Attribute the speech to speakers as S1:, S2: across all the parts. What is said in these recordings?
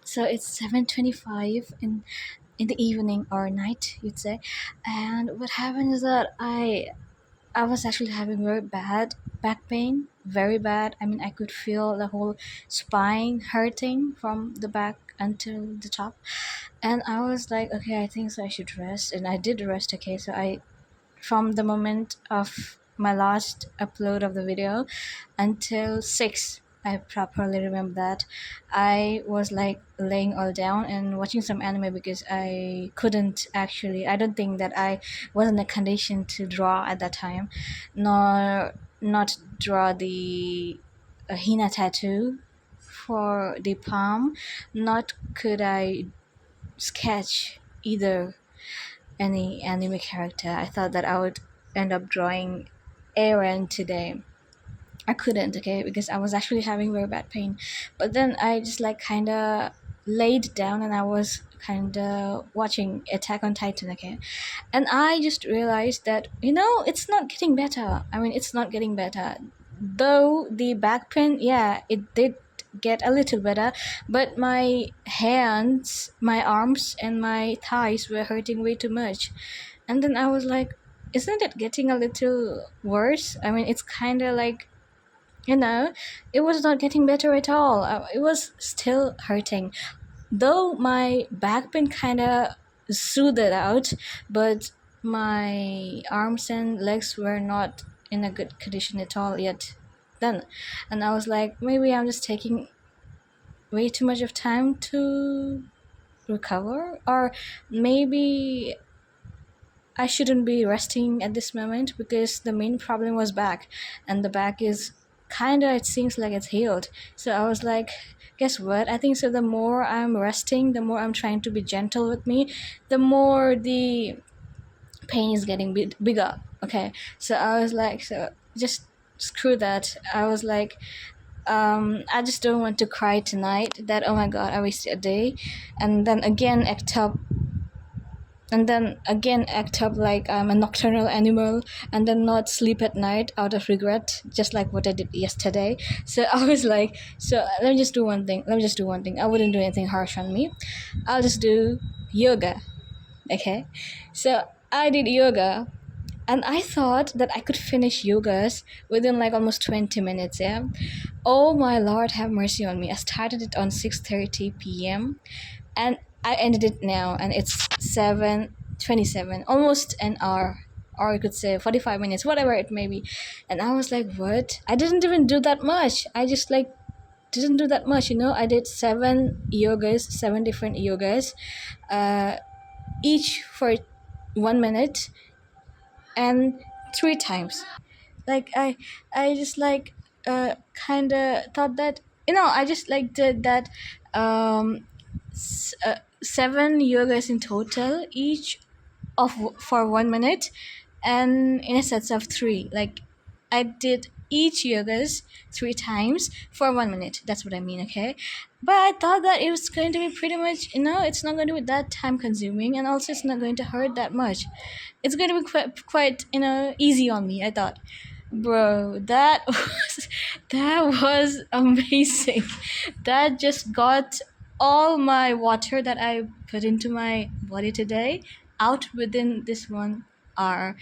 S1: So it's 7:25 in the evening or night, you'd say. And what happened is that I was actually having very bad back pain, very bad. I mean, I could feel the whole spine hurting from the back until the top. And I was like, okay, I think so I should rest. And I did rest, okay. So I, from the moment of my last upload of the video until 6, I properly remember that I was like laying all down and watching some anime because I couldn't actually, I don't think that I was in a condition to draw at that time, nor not draw the henna tattoo for the palm, not could I sketch either any anime character. I thought that I would end up drawing Aaron today. I couldn't, okay, because I was actually having very bad pain. But then I just like kind of laid down and I was kind of watching Attack on Titan, okay. And I just realized that, it's not getting better. I mean, it's not getting better. Though the back pain, yeah, it did get a little better, but my hands, my arms, and my thighs were hurting way too much. And then I was like, isn't it getting a little worse? I mean, it's kind of like, it was not getting better at all. It was still hurting. Though my back pain kind of soothed out, but my arms and legs were not in a good condition at all yet then. And I was like, maybe I'm just taking way too much of time to recover, or maybe I shouldn't be resting at this moment because the main problem was back, and the back is kinda, it seems like it's healed. So I was like, guess what? I think so. The more I'm resting, the more I'm trying to be gentle with me, the more the pain is getting bigger. Okay, so I was like, so just screw that. I was like, I just don't want to cry tonight. That, oh my god, I wasted a day, and then again act up like I'm a nocturnal animal, and then not sleep at night out of regret, just like what I did yesterday. So I was like, so let me just do one thing. I wouldn't do anything harsh on me. I'll just do yoga. Okay. So I did yoga, and I thought that I could finish yogas within like almost 20 minutes, yeah. Oh my lord, have mercy on me. I started it on 6:30 p.m. and I ended it now, and it's 7:27, almost an hour, or you could say 45 minutes, whatever it may be. And I was like, what? I didn't even do that much. I just like didn't do that much, I did seven different yogas, uh, each for 1 minute and 3 times. Like I just like kind of thought that, I just like did that, seven yogas in total, each of for 1 minute, and in a sets of three. Like I did each yogas 3 times for 1 minute. That's what I mean, okay? But I thought that it was going to be pretty much, it's not going to be that time consuming, and also it's not going to hurt that much. It's going to be quite easy on me, I thought. Bro, that was amazing. That just got all my water that I put into my body today out within this 1 hour.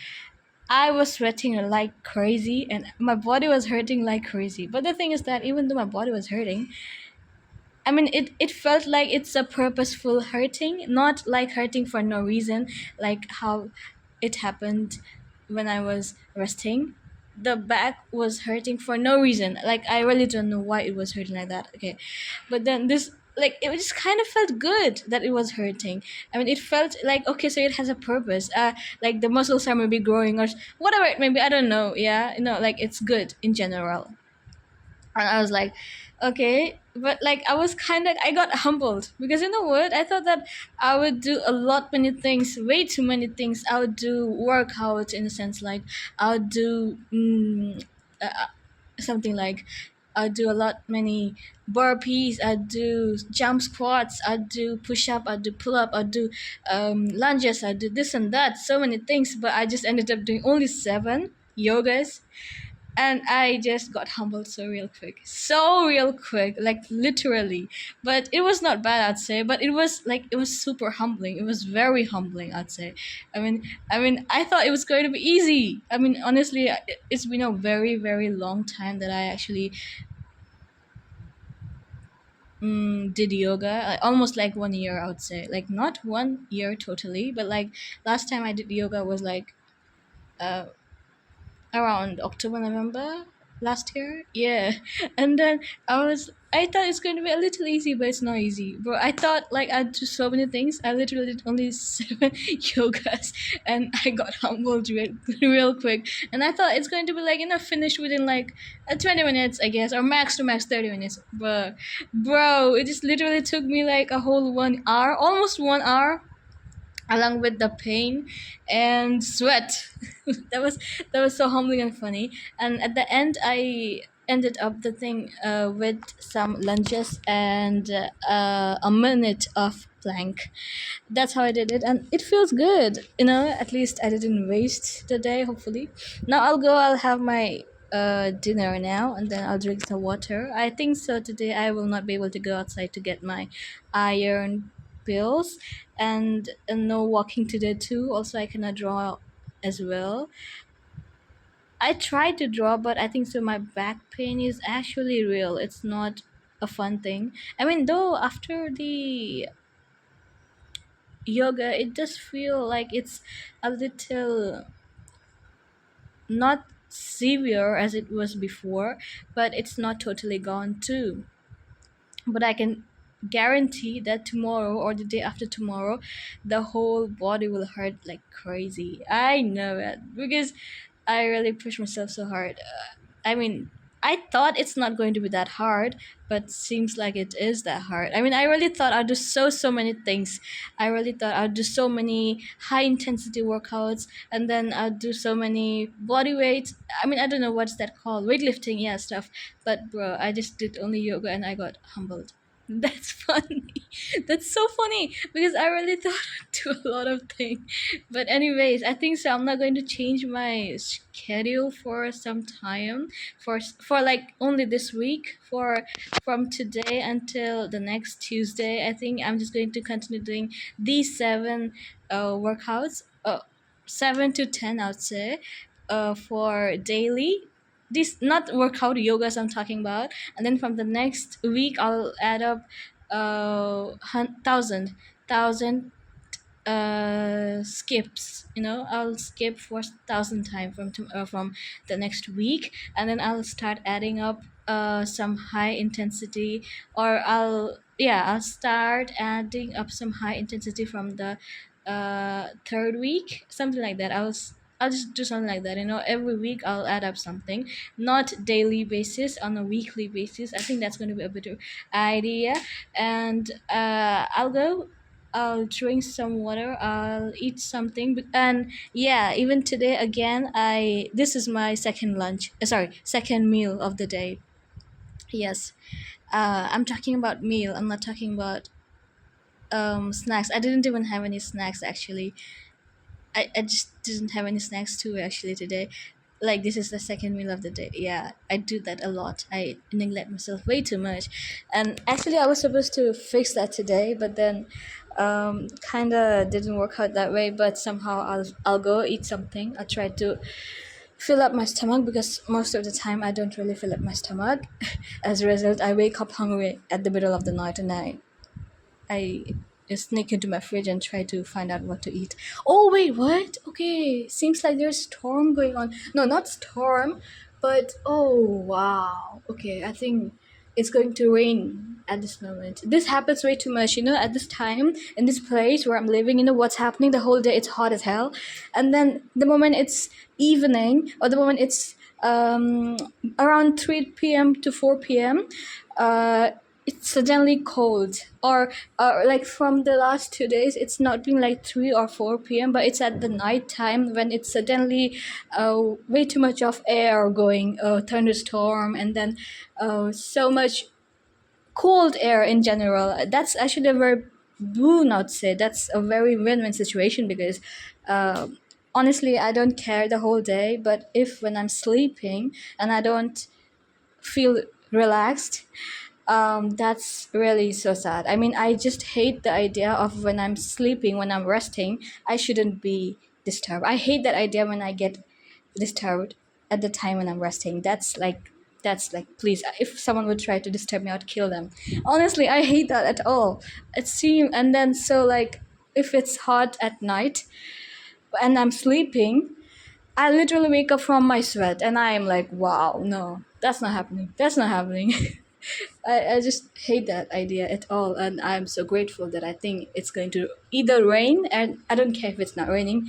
S1: I was sweating like crazy and my body was hurting like crazy. But the thing is that even though my body was hurting, I mean, it felt like it's a purposeful hurting, not like hurting for no reason, like how it happened when I was resting. The back was hurting for no reason. Like, I really don't know why it was hurting like that. Okay. But then this, like, it just kind of felt good that it was hurting. I mean, it felt like, okay, so it has a purpose. Like the muscles are maybe growing or whatever it may be. I don't know. Yeah. Like it's good in general. And I was like, okay, but like I was kind of, I got humbled because you know what, I thought that I would do a lot many things, way too many things. I would do workouts in a sense, like I would do uh, something like I do a lot many burpees, I do jump squats, I do push up, I do pull up, I do lunges, I do this and that, so many things. But I just ended up doing only 7 yogas, and I just got humbled so real quick, like literally. But it was not bad, I'd say. But it was super humbling. It was very humbling, I'd say. I thought it was going to be easy. I mean, honestly, it's been a very very long time that I actually did yoga. Almost like 1 year, I would say. Like not 1 year totally, but like last time I did yoga was like uh, around October, November last year. Yeah. And then I thought it's going to be a little easy, but it's not easy. Bro, I thought like I'd do so many things. I literally did only 7 yogas and I got humbled real quick. And I thought it's going to be like, finish within like 20 minutes, I guess, or max to max 30 minutes. But bro, it just literally took me like a whole 1 hour, almost 1 hour, along with the pain and sweat. That was so humbling and funny. And at the end, I ended up the thing with some lunges and a minute of plank. That's how I did it, and it feels good. At least I didn't waste the day. Hopefully, now I'll go. I'll have my dinner now, and then I'll drink the water. I think so. Today I will not be able to go outside to get my iron pills, and no walking today too. Also, I cannot draw as well. I tried to draw, but I think so. My back pain is actually real. It's not a fun thing. I mean, though after the yoga, it does feel like it's a little not severe as it was before, but it's not totally gone too. But I can guarantee that tomorrow or the day after tomorrow, the whole body will hurt like crazy. I know it because I really push myself so hard. I mean, I thought it's not going to be that hard, but seems like it is that hard. I mean, I really thought I'd do so many things. I really thought I'd do so many high intensity workouts, and then I'd do so many body weight. I mean, I don't know what's that called, weightlifting, yeah, stuff. But bro, I just did only yoga, and I got humbled. That's funny. That's so funny because I really thought I'd do a lot of things. But anyways, I think so. I'm not going to change my schedule for some time, for like only this week, for from today until the next Tuesday. I think I'm just going to continue doing these seven workouts, 7 to 10, I would say, for daily. This not workout yogas I'm talking about, and then from the next week I'll add up thousand skips. I'll skip 4,000 times from the next week, and then I'll start adding up some high intensity, or I'll start adding up some high intensity from the third week, something like that. I'll just do something like that. Every week I'll add up something, not daily basis, on a weekly basis. I think that's going to be a better idea. And I'll drink some water. I'll eat something. And yeah, even today again, this is my second lunch. Sorry, second meal of the day. Yes, I'm talking about meal. I'm not talking about snacks. I didn't even have any snacks actually. I just didn't have any snacks too actually today. Like this is the second meal of the day. Yeah, I do that a lot. I neglect myself way too much, and actually I was supposed to fix that today, but then kind of didn't work out that way. But somehow I'll go eat something. I'll try to fill up my stomach because most of the time I don't really fill up my stomach. As a result, I wake up hungry at the middle of the night, and I just sneak into my fridge and try to find out what to eat. Oh wait, what? Okay, seems like there's storm going on. No, not storm, but oh wow. Okay, I think it's going to rain at this moment. This happens way too much, at this time in this place where I'm living. What's happening the whole day? It's hot as hell, and then the moment it's evening, or the moment it's around 3 p.m. to 4 p.m. It's suddenly cold, or like from the last 2 days it's not been like 3 or 4 p.m., but it's at the night time when it's suddenly way too much of air going, thunderstorm, and then so much cold air in general. That's actually a very boon, I'd say. That's a very win-win situation because uh, honestly, I don't care the whole day, but if when I'm sleeping and I don't feel relaxed, that's really so sad. I mean, I just hate the idea of when I'm sleeping, when I'm resting, I shouldn't be disturbed. I hate that idea when I get disturbed at the time when I'm resting. That's like please, if someone would try to disturb me, I'd kill them. Honestly, I hate that at all. It seems, and then so like if it's hot at night and I'm sleeping, I literally wake up from my sweat and I'm like, wow, no, that's not happening. That's not happening. I just hate that idea at all. And I'm so grateful that I think it's going to either rain, and I don't care if it's not raining,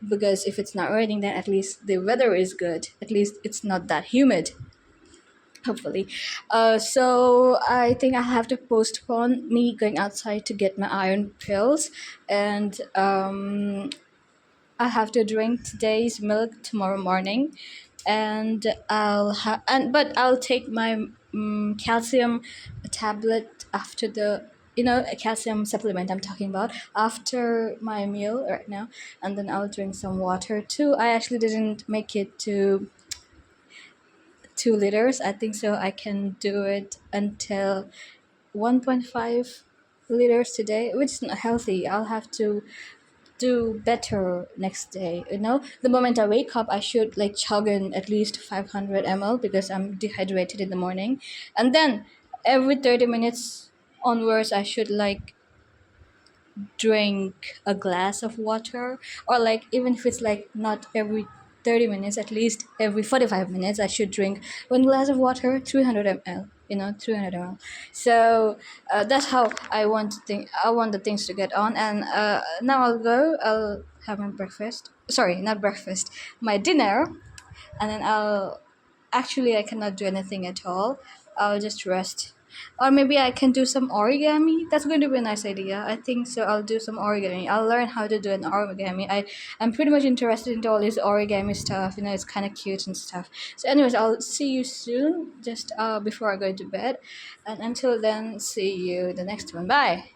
S1: because if it's not raining, then at least the weather is good. At least it's not that humid, hopefully. So I think I'll have to postpone me going outside to get my iron pills. And I'll have to drink today's milk tomorrow morning, and but I'll take my calcium tablet after the a calcium supplement I'm talking about after my meal right now, and then I'll drink some water too. I actually didn't make it to 2 liters. I think so. I can do it until 1.5 liters today, which is not healthy. I'll have to do better next day. The moment I wake up, I should like chug in at least 500 ml because I'm dehydrated in the morning, and then every 30 minutes onwards, I should like drink a glass of water, or like even if it's like not every 30 minutes, at least every 45 minutes I should drink one glass of water, 300 ml, 300 ml. So that's how I want the things to get on. And now I'll have my breakfast, sorry, not breakfast, my dinner, and then I cannot do anything at all. I'll just rest. Or maybe I can do some origami. That's going to be a nice idea. I think so. I'll do some origami. I'll learn how to do an origami. I'm pretty much interested into all this origami stuff. It's kind of cute and stuff. So, anyways, I'll see you soon, just before I go to bed. And until then, see you the next one. Bye.